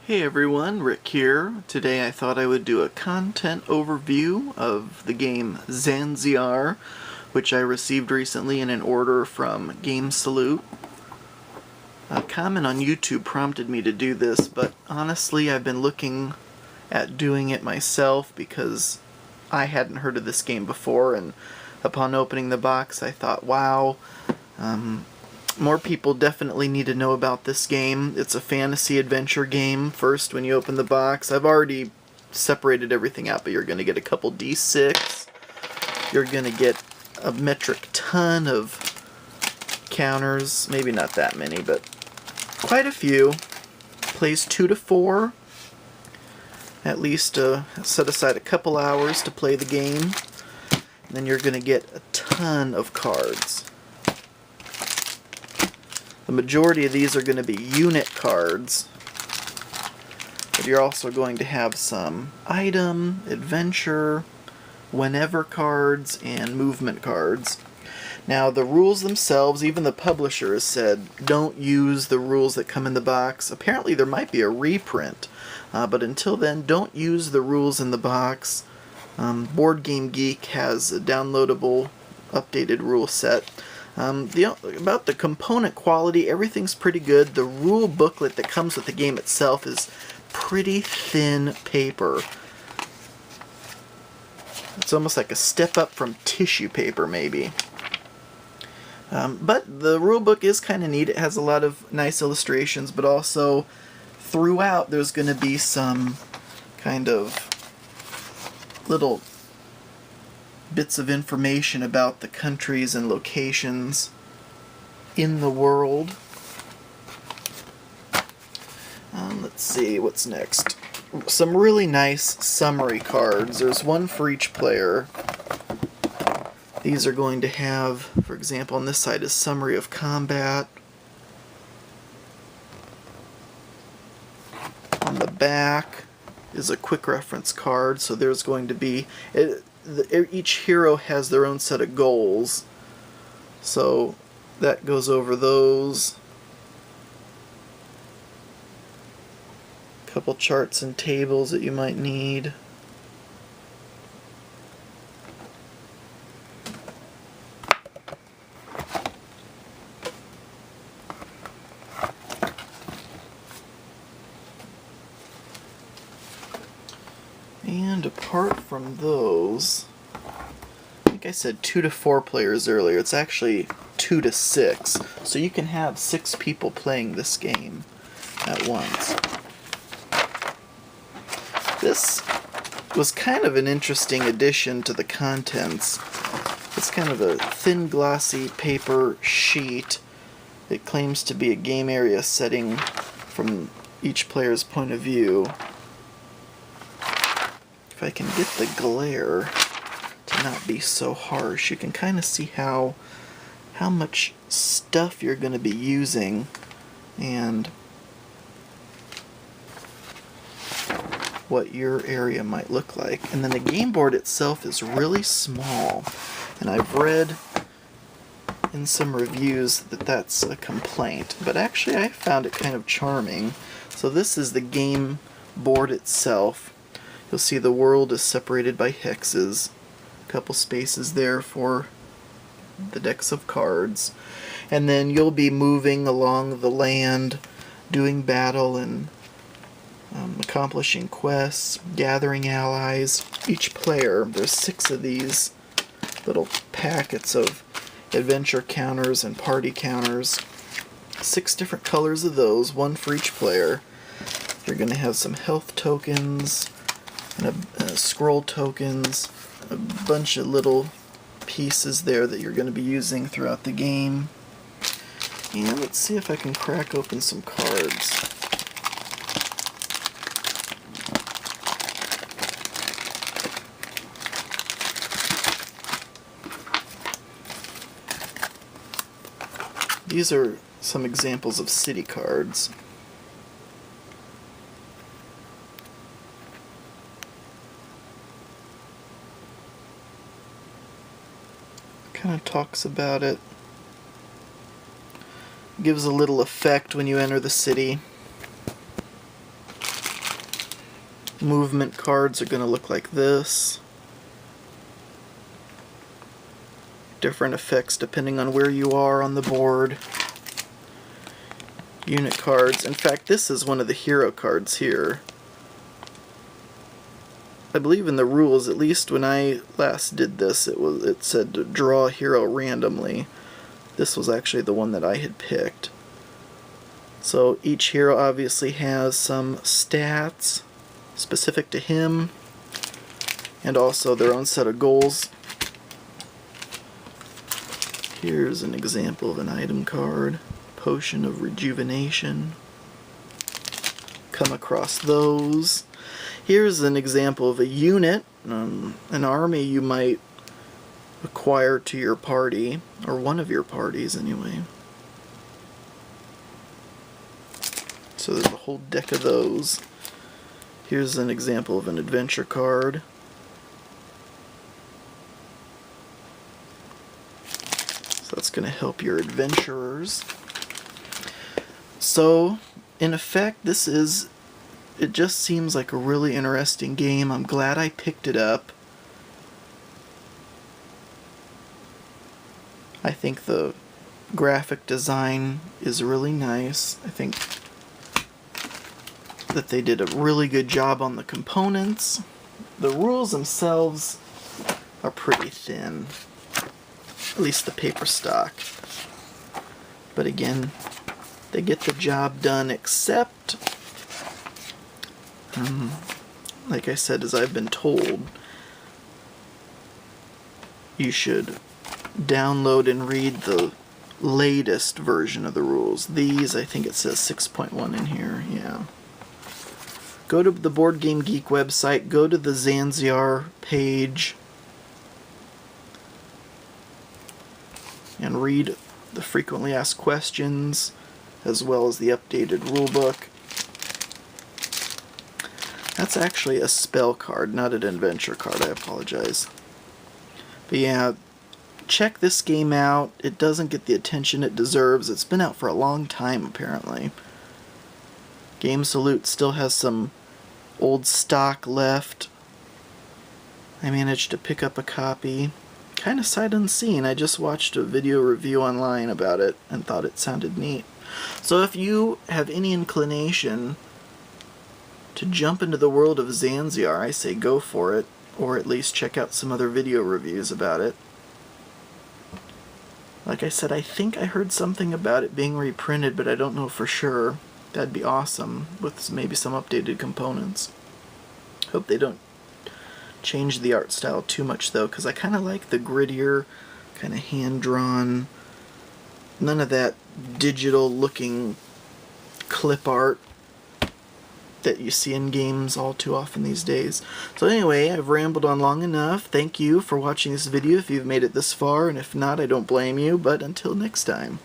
Hey everyone, Rick here. Today I thought I would do a content overview of the game Zanziar, which I received recently in an order from Game Salute. A comment on YouTube prompted me to do this, but honestly I've been looking at doing it myself because I hadn't heard of this game before, and upon opening the box I thought, wow, more people definitely need to know about this game. It's a fantasy adventure game. First, when you open the box, I've already separated everything out, but you're going to get a couple D6. You're going to get a metric ton of counters. Maybe not that many, but quite a few. Plays 2 to 4. At least set aside a couple hours to play the game. And then you're going to get a ton of cards. The majority of these are going to be unit cards, but you're also going to have some item, adventure, whenever cards, and movement cards. Now the rules themselves, even the publisher has said, don't use the rules that come in the box. Apparently there might be a reprint, but until then, don't use the rules in the box. Board Game Geek has a downloadable, updated rule set. About the component quality, everything's pretty good. The rule booklet that comes with the game itself is pretty thin paper. It's almost like a step up from tissue paper, maybe. But the rule book is kind of neat. It has a lot of nice illustrations, but also throughout there's going to be some kind of little bits of information about the countries and locations in the world. Let's see, what's next? Some really nice summary cards. There's one for each player. These are going to have, for example, on this side is summary of combat. On the back is a quick reference card, so there's going to be... each hero has their own set of goals, so that goes over those. A couple charts and tables that you might need. And apart from those, I think I said 2 to 4 players earlier. It's actually 2 to 6. So you can have 6 people playing this game at once. This was kind of an interesting addition to the contents. It's kind of a thin, glossy paper sheet. It claims to be a game area setting from each player's point of view. If I can get the glare to not be so harsh, you can kind of see how much stuff you're going to be using and what your area might look like. And then the game board itself is really small, and I've read in some reviews that that's a complaint, but actually I found it kind of charming. So this is the game board itself. You'll see the world is separated by hexes. A couple spaces there for the decks of cards. And then you'll be moving along the land, doing battle and accomplishing quests, gathering allies. Each player, there's 6 of these little packets of adventure counters and party counters. 6 different colors of those, one for each player. You're going to have some health tokens, and scroll tokens, a bunch of little pieces there that you're going to be using throughout the game. And let's see if I can crack open some cards. These are some examples of city cards. Kind of talks about it. Gives a little effect when you enter the city. Movement cards are going to look like this. Different effects depending on where you are on the board. Unit cards. In fact, this is one of the hero cards here. I believe in the rules, at least when I last did this, it said to draw a hero randomly. This was actually the one that I had picked. So each hero obviously has some stats specific to him, and also their own set of goals. Here's an example of an item card. Potion of Rejuvenation. Come across those. Here's an example of a unit, an army you might acquire to your party, or one of your parties anyway. So there's a whole deck of those. Here's an example of an adventure card. So that's going to help your adventurers. So, in effect, it just seems like a really interesting game. I'm glad I picked it up. I think the graphic design is really nice. I think that they did a really good job on the components. The rules themselves are pretty thin, at least the paper stock. But again, they get the job done, except, like I said, as I've been told, you should download and read the latest version of the rules. These, I think it says 6.1 in here, yeah. Go to the Board Game Geek website, go to the Zanziar page, and read the frequently asked questions, as well as the updated rulebook. That's actually a spell card, not an adventure card, I apologize. But yeah, check this game out. It doesn't get the attention it deserves. It's been out for a long time, apparently. Game Salute still has some old stock left. I managed to pick up a copy. Kind of sight unseen. I just watched a video review online about it and thought it sounded neat. So if you have any inclination to jump into the world of Zanziar, I say go for it, or at least check out some other video reviews about it. Like I said, I think I heard something about it being reprinted, but I don't know for sure. That'd be awesome, with maybe some updated components. Hope they don't change the art style too much though, because I kind of like the grittier, kind of hand-drawn, none of that digital looking clip art that you see in games all too often these days. So anyway, I've rambled on long enough. Thank you for watching this video if you've made it this far, and if not, I don't blame you, but until next time.